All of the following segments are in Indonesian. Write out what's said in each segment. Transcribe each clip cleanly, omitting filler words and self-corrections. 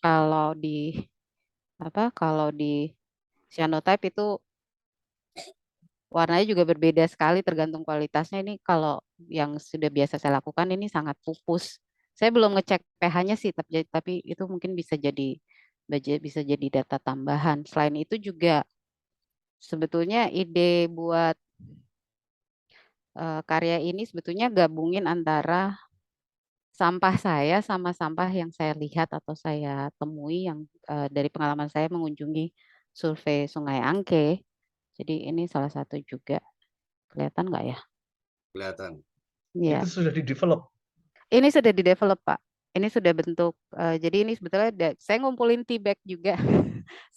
kalau di kalau di cyanotype itu warnanya juga berbeda sekali tergantung kualitasnya. Ini kalau yang sudah biasa saya lakukan ini sangat pupus. Saya belum ngecek pH-nya sih, tapi itu mungkin bisa jadi data tambahan. Selain itu juga sebetulnya ide buat karya ini sebetulnya gabungin antara sampah saya sama sampah yang saya lihat atau saya temui yang dari pengalaman saya mengunjungi survei Sungai Angke. Jadi ini salah satu juga. Kelihatan nggak ya? Kelihatan. Iya. Itu sudah di-develop? Ini sudah di-develop, Pak. Ini sudah bentuk, jadi ini sebetulnya saya ngumpulin tea bag juga,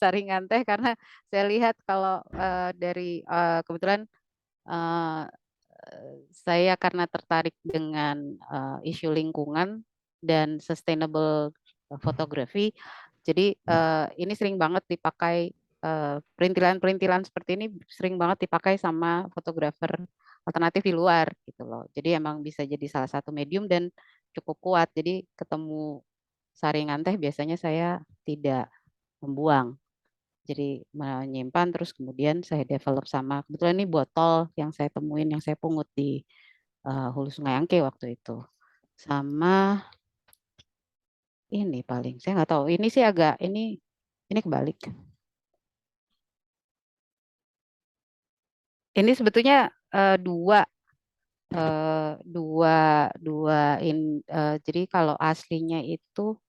saringan teh, karena saya lihat kalau dari kebetulan eh, saya karena tertarik dengan isu lingkungan dan sustainable photography, jadi ini sering banget dipakai perintilan-perintilan seperti ini sering banget dipakai sama fotografer alternatif di luar gitu loh. Jadi emang bisa jadi salah satu medium dan cukup kuat. Jadi ketemu saringan teh biasanya saya tidak membuang. Jadi menyimpan terus kemudian saya develop sama kebetulan ini botol yang saya temuin yang saya pungut di Hulu Sungai Angke waktu itu. Sama ini paling saya nggak tahu. Ini sih agak ini kebalik. Ini sebetulnya dua jadi kalau aslinya itu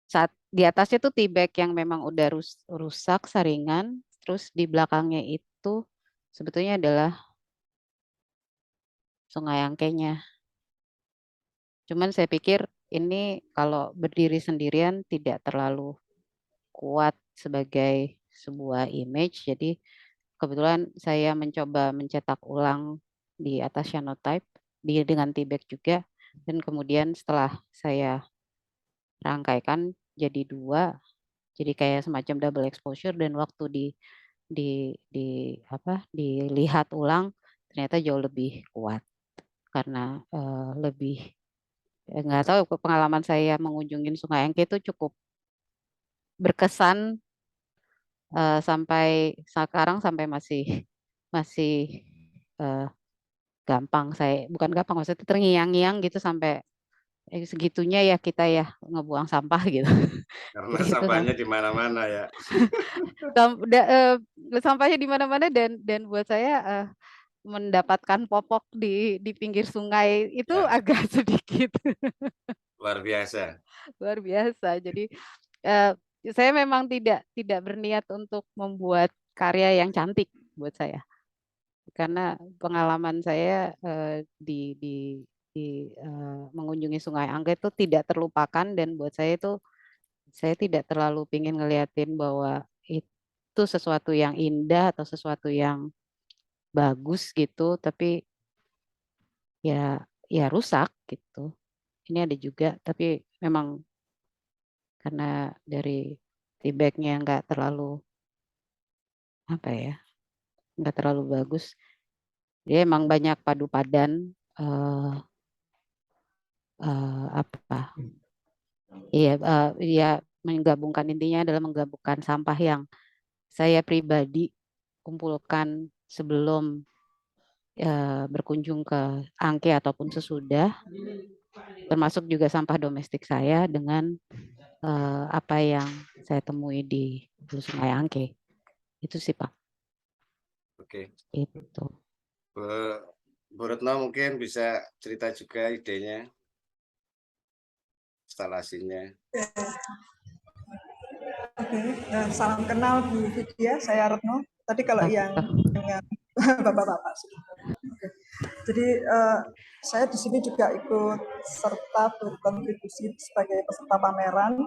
saat di atasnya tuh tea bag yang memang udah rusak saringan, terus di belakangnya itu sebetulnya adalah Sungai Angkenya. Cuman saya pikir ini kalau berdiri sendirian tidak terlalu kuat sebagai sebuah image. Jadi kebetulan saya mencoba mencetak ulang di atas cyanotype dengan tea bag juga. Dan kemudian setelah saya rangkaikan jadi dua, jadi kayak semacam double exposure dan waktu dilihat ulang ternyata jauh lebih kuat karena lebih nggak tahu pengalaman saya mengunjungi Sungai Angke itu cukup berkesan sampai sekarang sampai masih masih eh, gampang saya bukan gampang maksudnya terngiang-ngiang gitu sampai segitunya ya kita ya ngebuang sampah gitu. Karena Jadi itu sampahnya di mana-mana ya. sampahnya di mana-mana dan buat saya mendapatkan popok di pinggir sungai itu Ya, agak sedikit luar biasa. luar biasa. Jadi eh, saya memang tidak berniat untuk membuat karya yang cantik buat saya karena pengalaman saya mengunjungi Sungai Angke itu tidak terlupakan dan buat saya itu saya tidak terlalu ingin ngeliatin bahwa itu sesuatu yang indah atau sesuatu yang bagus gitu, tapi ya ya rusak gitu. Ini ada juga, tapi memang karena dari feedbacknya nggak terlalu apa ya, nggak terlalu bagus. Dia emang banyak padu padan apa? Iya, ya menggabungkan intinya adalah menggabungkan sampah yang saya pribadi kumpulkan sebelum berkunjung ke Angke ataupun sesudah, termasuk juga sampah domestik saya dengan apa yang saya temui di Hulu Sungai Angke. Itu sih Pak. Oke. Itu. Bu Retno mungkin bisa cerita juga idenya, instalasinya. Oke, salam kenal Bu Vidya, saya Retno. Tadi kalau yang dengan bapak-bapak. Jadi saya di sini juga ikut serta berkontribusi sebagai peserta pameran.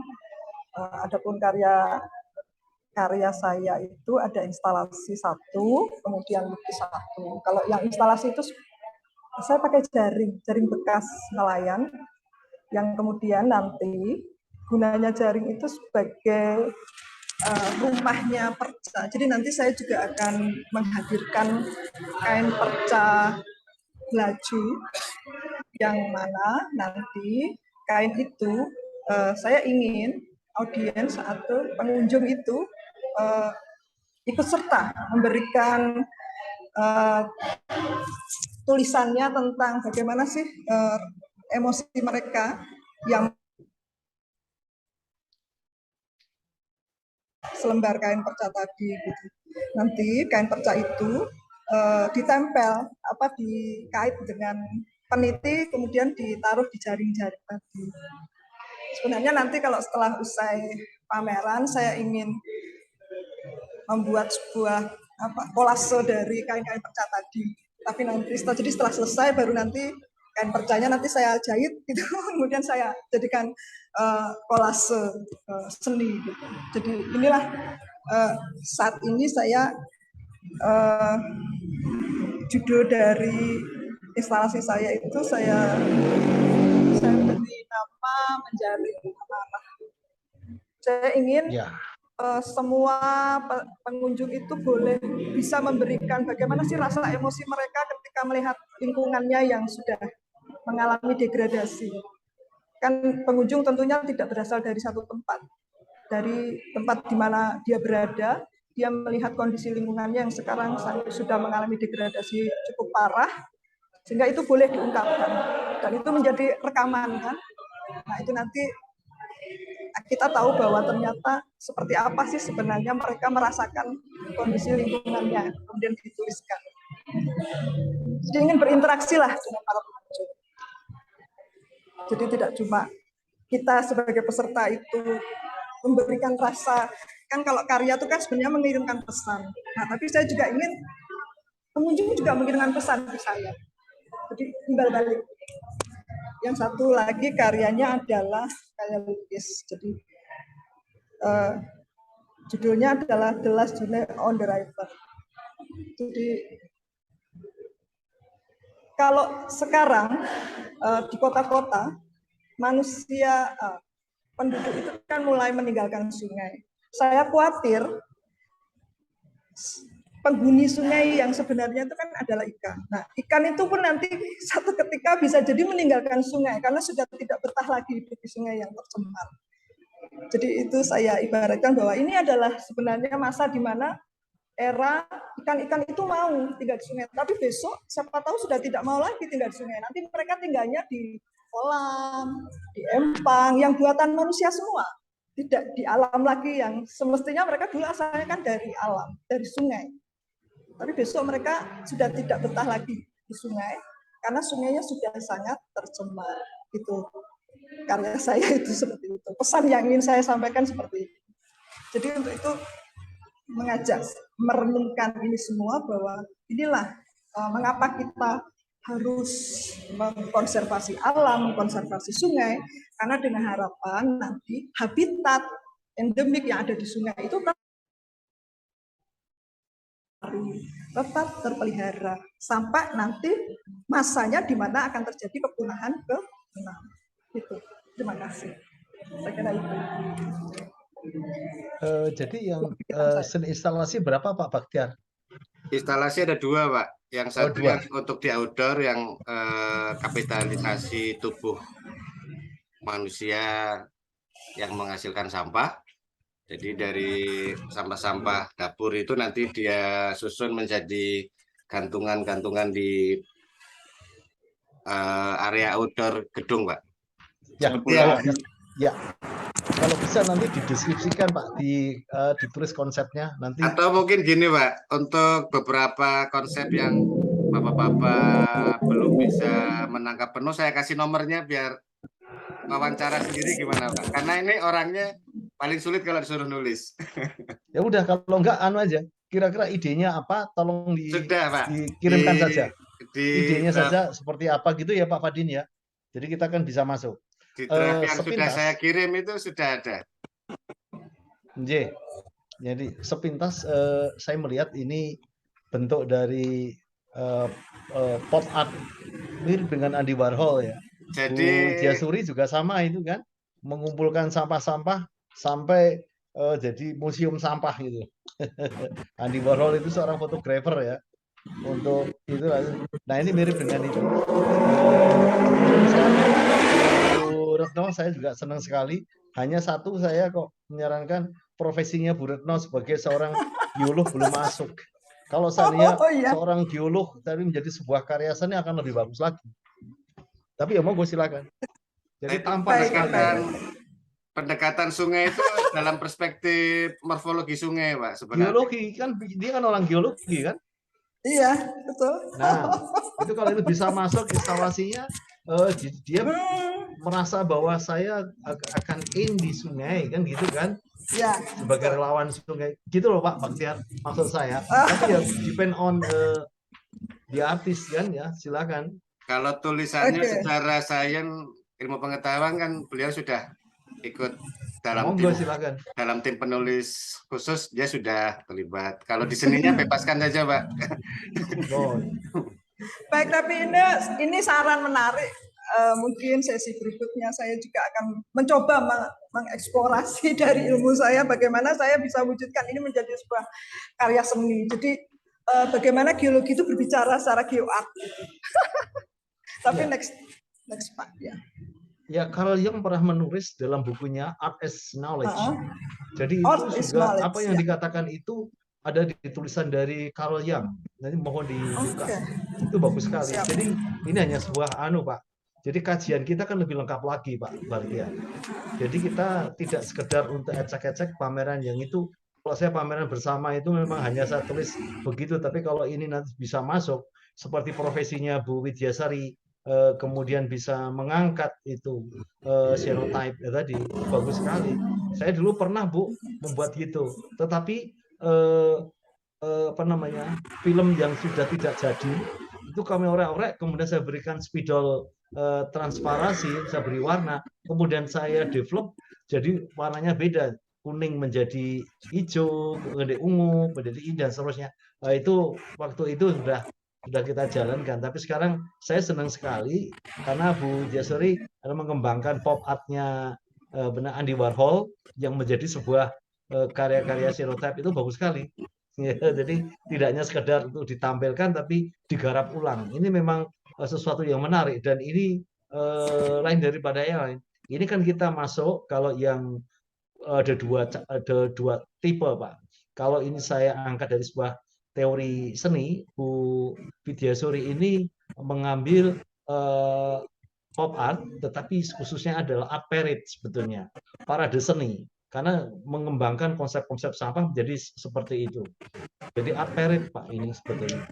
Adapun karya saya itu ada instalasi satu, kemudian lukis satu. Kalau yang instalasi itu saya pakai jaring bekas nelayan, yang kemudian nanti gunanya jaring itu sebagai rumahnya perca. Jadi nanti saya juga akan menghadirkan kain perca laju yang mana nanti kain itu saya ingin audiens atau pengunjung itu ikut serta memberikan tulisannya tentang bagaimana sih emosi mereka yang selembar kain perca tadi gitu. Nanti kain perca itu ditempel dikait dengan peniti, kemudian ditaruh di jaring-jaring tadi. Sebenarnya nanti kalau setelah usai pameran saya ingin membuat sebuah kolase dari kain-kain perca tadi. Tapi nanti setelah selesai baru nanti kain percanya nanti saya jahit gitu, kemudian saya jadikan kolase seni gitu. Jadi inilah saat ini saya judul dari instalasi saya itu saya beri nama Menjaring Amarah. Saya ingin semua pengunjung itu boleh bisa memberikan bagaimana sih rasa emosi mereka ketika melihat lingkungannya yang sudah mengalami degradasi. Kan pengunjung tentunya tidak berasal dari satu tempat. Dari tempat di mana dia berada, dia melihat kondisi lingkungannya yang sekarang sudah mengalami degradasi cukup parah, sehingga itu boleh diungkapkan. Dan itu menjadi rekaman kan. Nah itu nanti kita tahu bahwa ternyata seperti apa sih sebenarnya mereka merasakan kondisi lingkungannya, kemudian dituliskan. Jadi ingin berinteraksi lah dengan para pengunjung. Jadi tidak cuma kita sebagai peserta itu memberikan rasa, kan kalau karya itu kan sebenarnya mengirimkan pesan. Nah, tapi saya juga ingin pengunjung juga mengirimkan pesan ke saya. Jadi timbal balik. Yang satu lagi karyanya adalah karya lukis. Jadi judulnya adalah The Last Journey on the River. Jadi kalau sekarang di kota-kota manusia penduduk itu kan mulai meninggalkan sungai. Saya khawatir penghuni sungai yang sebenarnya itu kan adalah ikan. Nah, ikan itu pun nanti satu ketika bisa jadi meninggalkan sungai karena sudah tidak betah lagi hidup di sungai yang tercemar. Jadi itu saya ibaratkan bahwa ini adalah sebenarnya masa di mana era ikan-ikan itu mau tinggal di sungai. Tapi besok siapa tahu sudah tidak mau lagi tinggal di sungai. Nanti mereka tinggalnya di kolam, di empang, yang buatan manusia semua. Tidak di alam lagi yang semestinya mereka dulu asalnya kan dari alam, dari sungai. Tapi besok mereka sudah tidak betah lagi di sungai, karena sungainya sudah sangat tercemar. Itu karya saya itu seperti itu. Pesan yang ingin saya sampaikan seperti itu. Jadi untuk itu mengajak, merenungkan ini semua bahwa inilah mengapa kita harus mengkonservasi alam, mengkonservasi sungai, karena dengan harapan nanti habitat endemik yang ada di sungai itu tetap terpelihara sampai nanti masanya di mana akan terjadi kepunahan ke-6. Itu. Terima kasih. Saya kira itu. Jadi yang seni instalasi berapa Pak Baktiar? Instalasi ada 2, Pak. Yang satu yang untuk di outdoor yang kapitalisasi tubuh manusia yang menghasilkan sampah. Jadi dari sampah-sampah dapur itu nanti dia susun menjadi gantungan-gantungan di area outdoor gedung, Pak. Ya. Kalau bisa nanti dideskripsikan Pak, ditulis konsepnya nanti. Atau mungkin gini Pak, untuk beberapa konsep yang Bapak-bapak belum bisa menangkap penuh, saya kasih nomornya biar wawancara sendiri gimana Pak? Karena ini orangnya paling sulit kalau disuruh nulis. Ya udah, kalau enggak aja. Kira-kira idenya apa? Tolong dikirimkan saja. Idenya saja seperti apa gitu ya Pak Fadin ya. Jadi kita kan bisa masuk. Di draft yang sudah saya kirim itu sudah ada. Jadi sepintas saya melihat ini bentuk dari pop art mirip dengan Andy Warhol ya. Jadi Jasuri juga sama itu kan, mengumpulkan sampah-sampah sampai jadi museum sampah gitu. Andy Warhol itu seorang fotografer ya. Untuk itu, nah ini mirip dengan itu. Retno, saya juga senang sekali hanya satu saya kok menyarankan profesinya Bu Retno sebagai seorang geolog belum masuk. Kalau seandainya Oh iya. seorang geolog tadi menjadi sebuah karya seni akan lebih bagus lagi. Tapi ya monggo silakan. Jadi Nah, itu tampak sekali. pendekatan sungai itu dalam perspektif morfologi sungai, Pak, sebenarnya. Geologi kan dia kan orang geologi kan. Iya, betul. Nah, itu kalau itu bisa masuk instalasinya, dia merasa bahwa saya akan in di sungai kan gitu kan, Ya, sebagai relawan sungai gitu loh Pak Baktiar maksud saya. Tapi ya depend on the artist kan ya, silakan. Kalau tulisannya Oke. secara sains ilmu pengetahuan kan beliau sudah ikut dalam Monggo silakan. dalam tim penulis khusus, dia sudah terlibat. Kalau di seninya bebaskan saja, Pak. Oh, Baik, tapi ini saran menarik. Mungkin sesi berikutnya saya juga akan mencoba mengeksplorasi dari ilmu saya bagaimana saya bisa wujudkan ini menjadi sebuah karya seni. Jadi bagaimana geologi itu berbicara secara geoart. Tapi next Pak ya. ya Carl Jung pernah menulis dalam bukunya Art as Knowledge. Jadi Art itu is juga knowledge, apa yang dikatakan itu ada di tulisan dari Carl Jung. Nanti mohon dibuka. Itu bagus sekali. Siap. Jadi ini hanya sebuah Pak. Jadi kajian kita kan lebih lengkap lagi Pak Bartian. Jadi kita tidak sekedar untuk ecek-ecek pameran yang itu. Kalau saya pameran bersama itu memang hanya saya tulis begitu. Tapi kalau ini nanti bisa masuk seperti profesinya Bu Widyasari, kemudian bisa mengangkat itu xenotype tadi, bagus sekali. Saya dulu pernah Bu membuat gitu. Tetapi film yang sudah tidak jadi itu kami orek-orek, kemudian saya berikan spidol transparasi, saya beri warna, kemudian saya develop jadi warnanya beda, kuning menjadi hijau, menjadi ungu, menjadi ini dan seterusnya. Itu waktu itu sudah kita jalankan. Tapi sekarang saya senang sekali karena Bu Jasuri mengembangkan pop art-nya Andy Warhol yang menjadi sebuah karya-karya xenotype itu bagus sekali. Ya, jadi tidak hanya sekedar untuk ditampilkan tapi digarap ulang. Ini memang sesuatu yang menarik dan ini lain daripada yang lain. Ini kan kita masuk kalau yang ada dua tipe Pak. Kalau ini saya angkat dari sebuah teori seni, Bu Widyasuri ini mengambil pop art, tetapi khususnya adalah art parade sebetulnya, parade seni. Karena mengembangkan konsep-konsep sampah menjadi seperti itu. Jadi art parade Pak ini sebetulnya.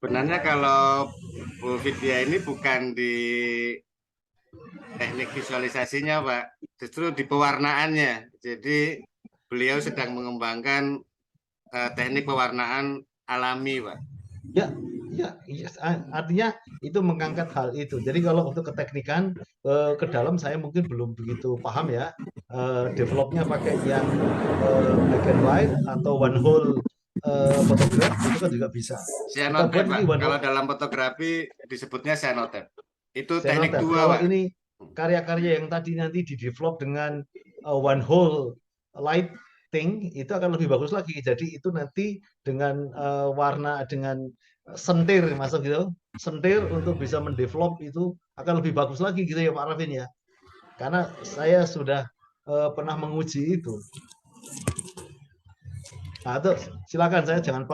Sebenarnya kalau Bu Vidya ini bukan di teknik visualisasinya Pak, justru di pewarnaannya. Jadi beliau sedang mengembangkan teknik pewarnaan alami Pak. Ya, artinya itu mengangkat hal itu. Jadi kalau untuk keteknikan ke dalam saya mungkin belum begitu paham ya. Developnya pakai yang black and white atau one whole photograph itu kan juga bisa. Cyanotype Pak. Kalau dalam fotografi disebutnya cyanotype. Itu teknik dua Kalau Pak. ini karya-karya yang tadi nanti di-develop dengan one whole lighting itu akan lebih bagus lagi. Jadi itu nanti dengan warna, dengan sentir masuk gitu, sentir untuk bisa mendevelop itu akan lebih bagus lagi gitu ya Pak Rafin ya. Karena saya sudah pernah menguji itu. Nah, itu silakan, saya jangan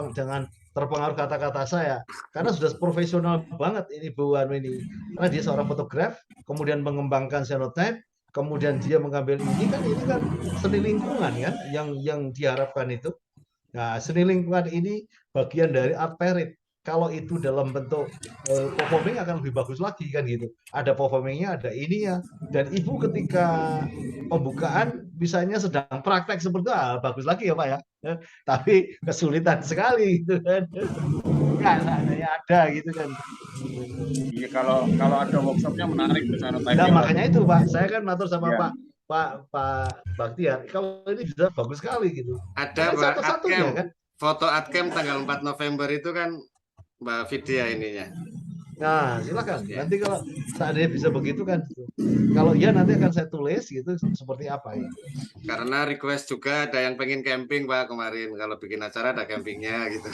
terpengaruh kata-kata saya karena sudah profesional banget ini Bu Anu ini. Karena dia seorang fotograf, kemudian mengembangkan xenotype, kemudian dia mengambil ini kan seni lingkungan kan yang diharapkan itu. Nah, seni lingkungan ini bagian dari art parade. Kalau itu dalam bentuk performing akan lebih bagus lagi kan gitu. Ada performingnya, ada ini ya. Dan Ibu ketika pembukaan misalnya sedang praktek seperti itu, bagus lagi ya Pak ya. Tapi kesulitan sekali gitu kan. Enggak ada gitu kan. Iya, kalau ada workshopnya menarik tuh sana. Nah, makanya itu Pak, saya kan matur sama Pak Baktiar. Kalau ini sudah bagus sekali gitu. Ada Pak satu-satunya kan. Foto Adcam tanggal 4 November itu kan Mbak Vidya ininya. Nah, silakan. Nanti kalau seandainya bisa begitu kan. Kalau iya nanti akan saya tulis gitu seperti apa ya. Karena request juga ada yang pengen camping Pak kemarin. Kalau bikin acara ada campingnya gitu.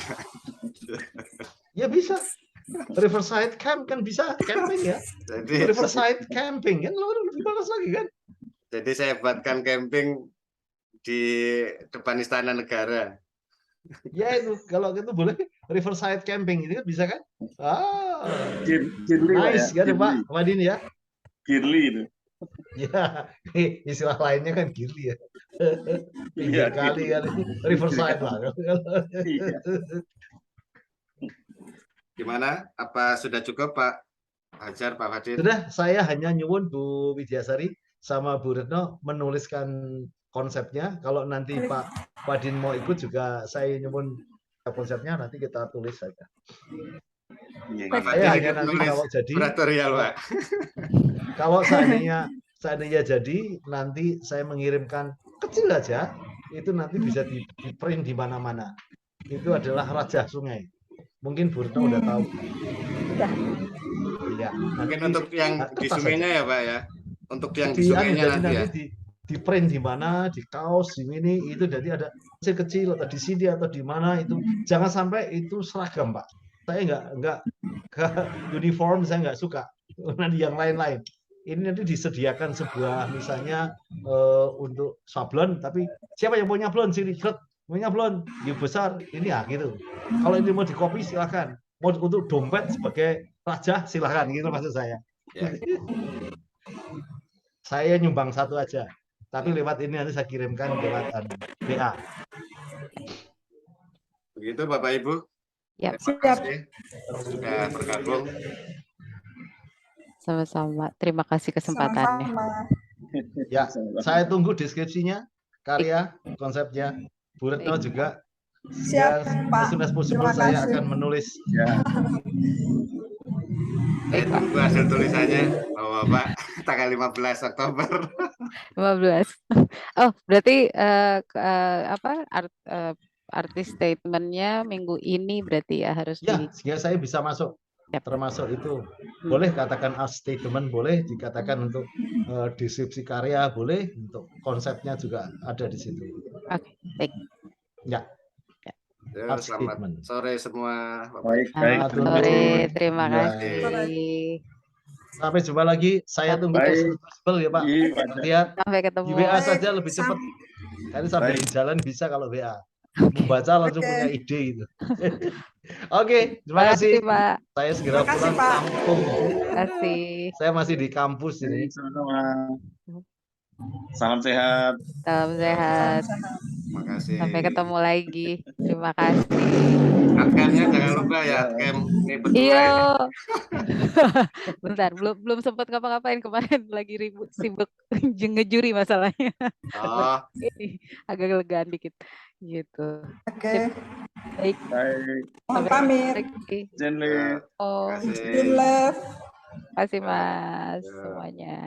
Ya bisa. Riverside camp kan bisa camping ya. Jadi Riverside camping kan lebih bagus lagi kan. Jadi saya buatkan camping di depan Istana Negara. Ya itu kalau gitu boleh riverside camping itu kan bisa kan? Girly Pak ya, Nice kan Pak Wadin ya? Girly itu. Ya, istilah lainnya kan gili ya. Iya, Pinggir kali kali riverside lah. Iya. Gimana? Apa sudah cukup Pak Hajar, Pak Fadil? Sudah, saya hanya nyuwun Bu Widyasari sama Bu Retno menuliskan konsepnya. Kalau nanti Pak Wadin mau ikut juga saya nyuwun konsepnya, nanti kita tulis saja. Iya, Pak Saya Fadil hanya ikut nanti nulis kalau jadi kuratorial Pak. kalau seandainya jadi nanti saya mengirimkan kecil aja, itu nanti bisa di print di mana-mana. Itu adalah Raja Sungai. Mungkin Bu Retno udah tahu. Iya. Mungkin untuk yang di kertas sungainya aja. ya Pak ya. Untuk yang di Jadi sungainya nanti ya. di print di mana, di kaos, di ini itu jadi ada kecil atau di sini atau di mana itu. Jangan sampai itu seragam, Pak. Saya nggak ke uniform, saya nggak suka. Nanti yang lain-lain. Ini nanti disediakan sebuah misalnya untuk sablon, tapi siapa yang mau nyablon sini? Mau nyablon, yang besar ini ya gitu. Kalau ini mau di copy silakan. Mau untuk dompet sebagai raja silakan gitu maksud saya. Ya. Saya nyumbang satu aja, tapi lewat ini nanti saya kirimkan lewat BA. Begitu Bapak Ibu. Ya. Terima kasih sudah bergabung. Sama-sama. Terima kasih kesempatannya. Sama-sama. Ya, saya tunggu deskripsinya, karya, konsepnya. Bu Retno juga. Siap, Pak. As soon as possible Terima saya kasih. akan menulis. Ya. Saya tunggu hasil tulisannya Bapak tanggal 15 Oktober. 15. Oh, berarti artis statementnya minggu ini berarti ya harus Ya, sehingga saya bisa masuk. Yap. Termasuk itu. Boleh katakan art statement, boleh dikatakan untuk deskripsi karya, boleh untuk konsepnya juga ada di situ. Oke, baik. Ya. Ya, Art selamat statement. sore semua. Baik, baik. Selamat Terima sore, kasih. terima Ya. kasih. Sampai jumpa lagi. Saya tunggu Baik. as soon as possible ya Pak. Iya, Pak. Lihat Sampai di ketemu. WA Baik, saja lebih cepat. Karena sambil Baik. di jalan bisa kalau WA. Membaca langsung Oke. punya ide itu. Oke, terima Terima kasih. kasih, Pak. Saya segera Terima kasih, pulang Pak. kampung. Terima kasih. Saya masih di kampus ini. Baik, sama-sama. Salam sehat. Salam sehat. Terima kasih. Sampai ketemu lagi. Terima kasih. Adcamnya jangan lupa ya, adcam ini berdua ini. Iya. Bentar, belum sempat ngapa-ngapain kemarin lagi sibuk ngejuri masalahnya. Oh, Ini agak legaan dikit gitu. Oke. Baik. Baik. Mohon pamit. Lagi. Jenly. terima Oh, kasih. In love. terima kasih Mas Ya. semuanya.